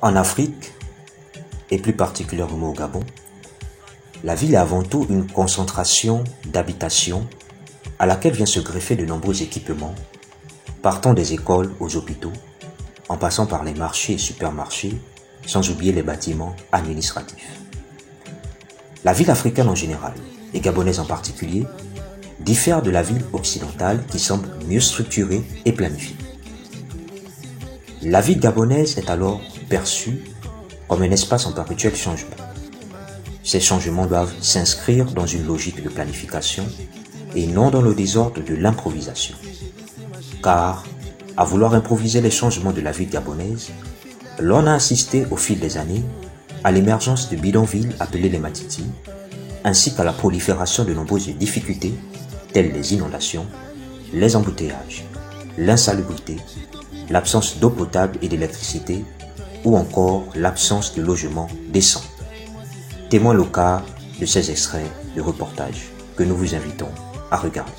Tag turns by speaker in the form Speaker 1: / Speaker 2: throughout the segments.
Speaker 1: En Afrique, et plus particulièrement au Gabon, la ville est avant tout une concentration d'habitations à laquelle vient se greffer de nombreux équipements, partant des écoles aux hôpitaux, en passant par les marchés et supermarchés, sans oublier les bâtiments administratifs. La ville africaine en général, et gabonaise en particulier, diffère de la ville occidentale qui semble mieux structurée et planifiée. La ville gabonaise est alors perçue comme un espace en perpétuel changement. Ces changements doivent s'inscrire dans une logique de planification et non dans le désordre de l'improvisation. Car, à vouloir improviser les changements de la ville gabonaise, l'on a assisté au fil des années à l'émergence de bidonvilles appelés les Matiti, ainsi qu'à la prolifération de nombreuses difficultés telles les inondations, les embouteillages, l'insalubrité, l'absence d'eau potable et d'électricité ou encore l'absence de logement décent. Témoin local de ces extraits de reportage que nous vous invitons à regarder.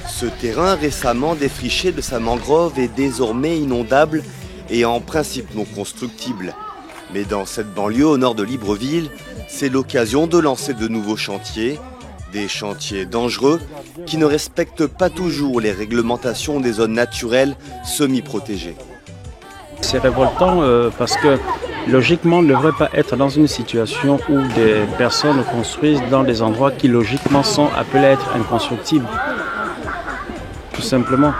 Speaker 2: Ce terrain récemment défriché de sa mangrove est désormais inondable et en principe non constructible. Mais dans cette banlieue au nord de Libreville, c'est l'occasion de lancer de nouveaux chantiers, des chantiers dangereux qui ne respectent pas toujours les réglementations des zones naturelles semi-protégées.
Speaker 3: C'est révoltant parce que logiquement on ne devrait pas être dans une situation où des personnes construisent dans des endroits qui logiquement sont appelés à être inconstructibles. Tout simplement.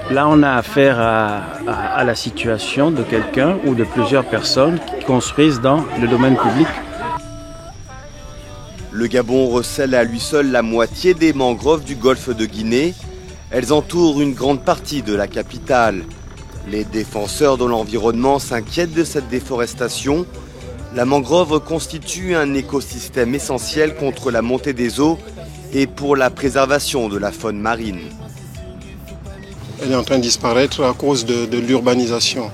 Speaker 3: Là, on a affaire à la situation de quelqu'un ou de plusieurs personnes qui construisent dans le domaine public.
Speaker 2: Le Gabon recèle à lui seul la moitié des mangroves du golfe de Guinée. Elles entourent une grande partie de la capitale. Les défenseurs de l'environnement s'inquiètent de cette déforestation. La mangrove constitue un écosystème essentiel contre la montée des eaux et pour la préservation de la faune marine.
Speaker 4: Elle est en train de disparaître à cause de l'urbanisation.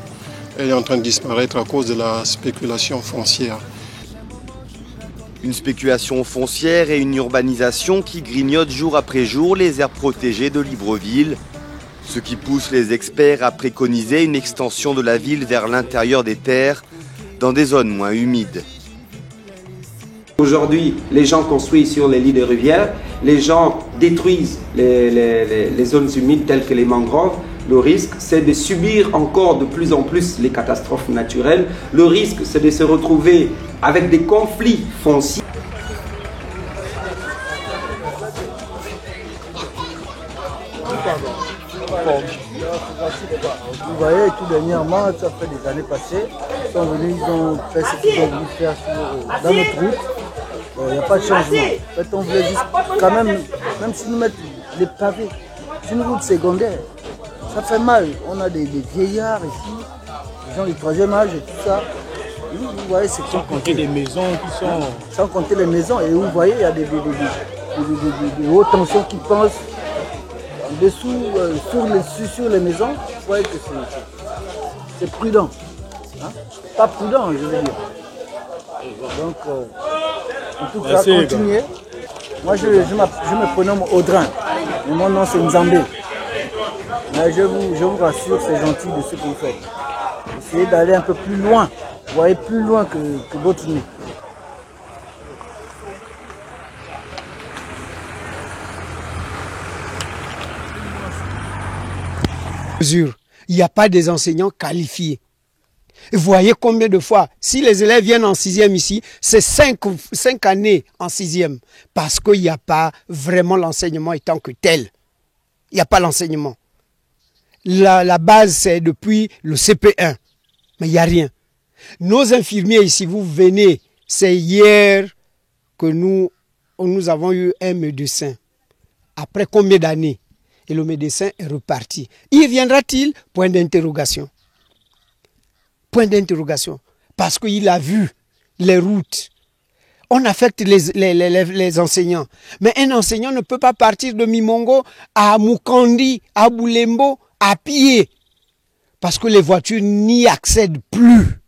Speaker 4: Elle est en train de disparaître à cause de la spéculation foncière.
Speaker 2: Une spéculation foncière et une urbanisation qui grignotent jour après jour les aires protégées de Libreville. Ce qui pousse les experts à préconiser une extension de la ville vers l'intérieur des terres, dans des zones moins humides.
Speaker 5: Aujourd'hui, les gens construisent sur les lits de rivières, les gens détruisent les zones humides telles que les mangroves. Le risque, c'est de subir encore de plus en plus les catastrophes naturelles. Le risque, c'est de se retrouver avec des conflits fonciers.
Speaker 6: Vous voyez, tout dernièrement, ça fait des années passées, ils sont venus, ils ont fait ce qu'ils ont voulu faire dans notre route. Il n'y a pas de changement. En fait, on voulait juste, quand même si nous mettons les pavés, c'est une route secondaire. Ça fait mal. On a des vieillards ici, des gens du troisième âge et tout ça. Vous voyez, c'est sans compter
Speaker 3: des maisons qui sont...
Speaker 6: Sans compter les maisons. Et vous voyez, il y a des hautes tensions qui passent en dessous, sur les maisons. Vous voyez que c'est prudent. Hein? Pas prudent, je veux dire. Donc, en tout cas, continuez. Moi, je me prénomme Audrin. Et mon nom, c'est Nzambé. Mais je vous rassure, c'est gentil de ce que vous faites. Essayez d'aller un peu plus loin. Vous voyez, plus loin que votre nez.
Speaker 7: Il n'y a pas des enseignants qualifiés. Vous voyez combien de fois, si les élèves viennent en 6e ici, c'est 5 années en 6e. Parce qu'il n'y a pas vraiment l'enseignement étant que tel. Il n'y a pas l'enseignement. La base, c'est depuis le CP1. Mais il n'y a rien. Nos infirmiers ici, vous venez, c'est hier que nous avons eu un médecin. Après combien d'années? Et le médecin est reparti. Y viendra-t-il? Point d'interrogation. Point d'interrogation. Parce qu'il a vu les routes. On affecte les enseignants. Mais un enseignant ne peut pas partir de Mimongo à Mukandi, à Boulembo, à pied. Parce que les voitures n'y accèdent plus.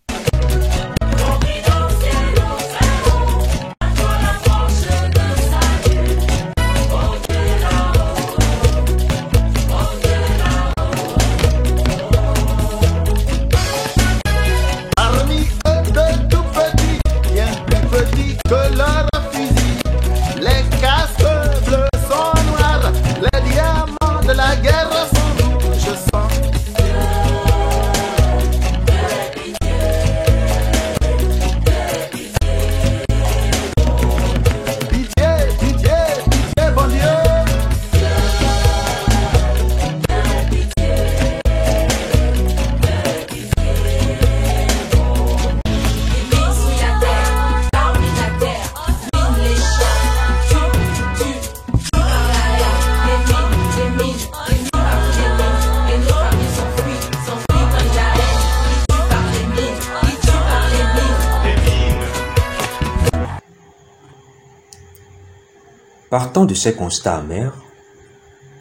Speaker 1: Partant de ces constats amers,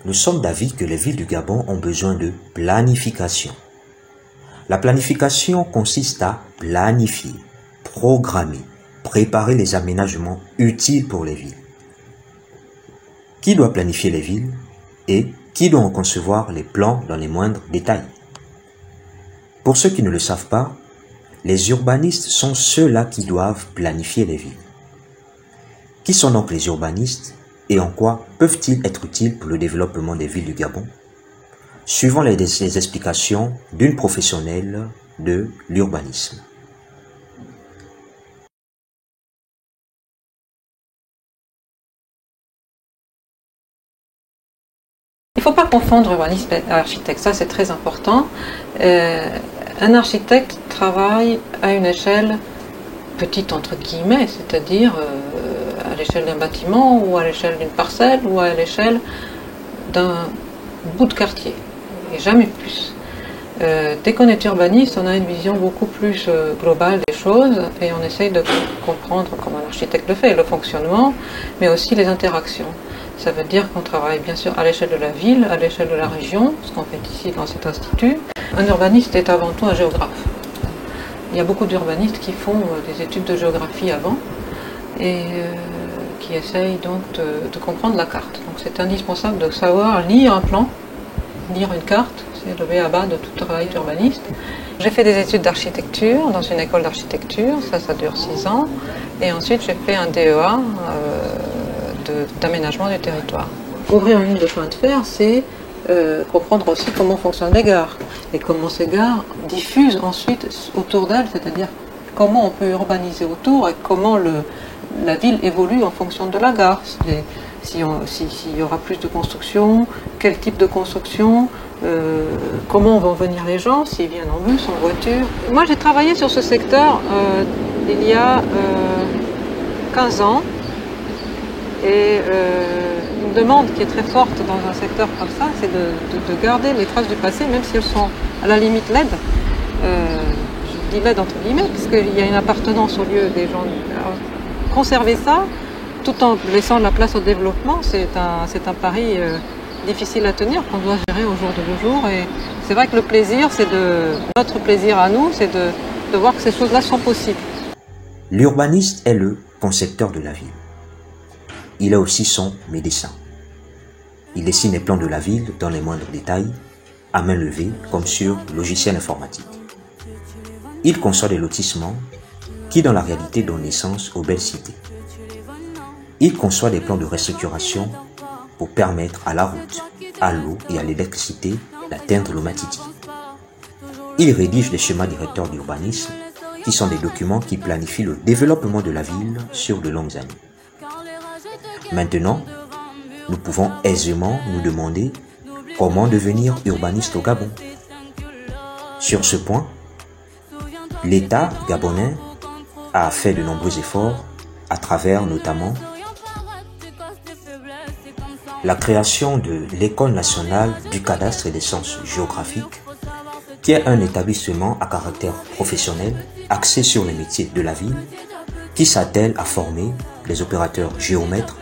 Speaker 1: nous sommes d'avis que les villes du Gabon ont besoin de planification. La planification consiste à planifier, programmer, préparer les aménagements utiles pour les villes. Qui doit planifier les villes et qui doit en concevoir les plans dans les moindres détails? Pour ceux qui ne le savent pas, les urbanistes sont ceux-là qui doivent planifier les villes. Qui sont donc les urbanistes et en quoi peuvent-ils être utiles pour le développement des villes du Gabon? Suivons les explications d'une professionnelle de l'urbanisme.
Speaker 8: Il ne faut pas confondre urbanisme et architecte, ça c'est très important. Un architecte travaille à une échelle petite entre guillemets, c'est-à-dire à l'échelle d'un bâtiment ou à l'échelle d'une parcelle ou à l'échelle d'un bout de quartier, et jamais plus. Dès qu'on est urbaniste, on a une vision beaucoup plus globale des choses et on essaye de comprendre comment un architecte le fait, le fonctionnement, mais aussi les interactions. Ça veut dire qu'on travaille bien sûr à l'échelle de la ville, à l'échelle de la région, ce qu'on fait ici dans cet institut. Un urbaniste est avant tout un géographe. Il y a beaucoup d'urbanistes qui font des études de géographie avant et qui essayent donc de comprendre la carte. Donc c'est indispensable de savoir lire un plan, lire une carte, c'est le b.a.-ba de tout travail d'urbaniste. J'ai fait des études d'architecture dans une école d'architecture, ça dure 6 ans, et ensuite j'ai fait un DEA d'aménagement du territoire. Ouvrir une ligne de chemin de fer, c'est comprendre aussi comment fonctionnent les gares et comment ces gares diffusent ensuite autour d'elles, c'est-à-dire comment on peut urbaniser autour et comment la ville évolue en fonction de la gare. S'il y aura plus de construction, quel type de construction, comment vont venir les gens, s'ils viennent en bus, en voiture. Moi j'ai travaillé sur ce secteur il y a 15 ans. Et une demande qui est très forte dans un secteur comme ça, c'est de garder les traces du passé, même si elles sont à la limite LED. Je dis LED entre guillemets, parce qu'il y a une appartenance au lieu des gens. Alors, conserver ça, tout en laissant la place au développement, c'est un pari difficile à tenir, qu'on doit gérer au jour le jour. Et c'est vrai que le plaisir, notre plaisir à nous, c'est de voir que ces choses-là sont possibles.
Speaker 1: L'urbaniste est le concepteur de la ville. Il est aussi son médecin. Il dessine les plans de la ville dans les moindres détails, à main levée comme sur logiciel informatique. Il conçoit des lotissements qui dans la réalité donnent naissance aux belles cités. Il conçoit des plans de restructuration pour permettre à la route, à l'eau et à l'électricité d'atteindre l'Omatiti. Il rédige des schémas directeurs d'urbanisme qui sont des documents qui planifient le développement de la ville sur de longues années. Maintenant, nous pouvons aisément nous demander comment devenir urbaniste au Gabon. Sur ce point, l'État gabonais a fait de nombreux efforts à travers notamment la création de l'École nationale du cadastre et des sciences géographiques, qui est un établissement à caractère professionnel axé sur les métiers de la ville, qui s'attelle à former des opérateurs géomètres,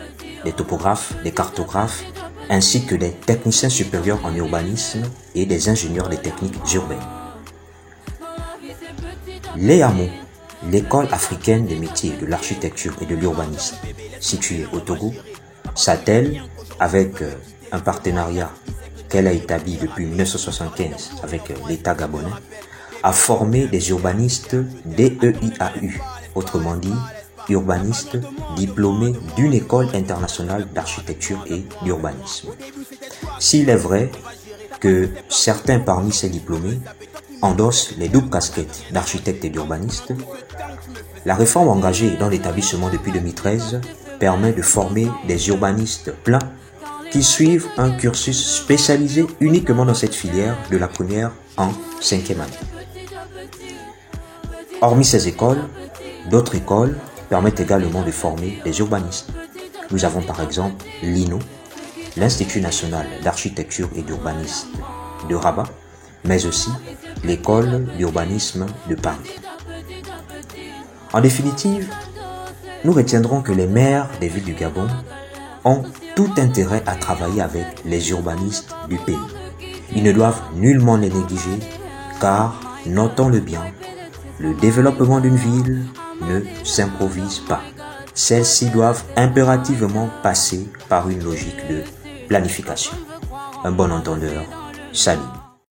Speaker 1: des topographes, des cartographes, ainsi que des techniciens supérieurs en urbanisme et des ingénieurs des techniques urbaines. L'EAMO, l'École africaine des métiers de l'architecture et de l'urbanisme, située au Togo, s'attelle, avec un partenariat qu'elle a établi depuis 1975 avec l'État gabonais, à former des urbanistes DEIAU, autrement dit, urbanistes diplômés d'une école internationale d'architecture et d'urbanisme. S'il est vrai que certains parmi ces diplômés endossent les doubles casquettes d'architecte et d'urbaniste, la réforme engagée dans l'établissement depuis 2013 permet de former des urbanistes pleins qui suivent un cursus spécialisé uniquement dans cette filière de la première en 5e année. Hormis ces écoles, d'autres écoles permettent également de former des urbanistes. Nous avons par exemple l'INO, l'Institut national d'architecture et d'urbanisme de Rabat, mais aussi l'école d'urbanisme de Paris. En définitive, nous retiendrons que les maires des villes du Gabon ont tout intérêt à travailler avec les urbanistes du pays. Ils ne doivent nullement les négliger car, notons-le bien, le développement d'une ville ne s'improvise pas. Celles-ci doivent impérativement passer par une logique de planification. Un bon entendeur, salut.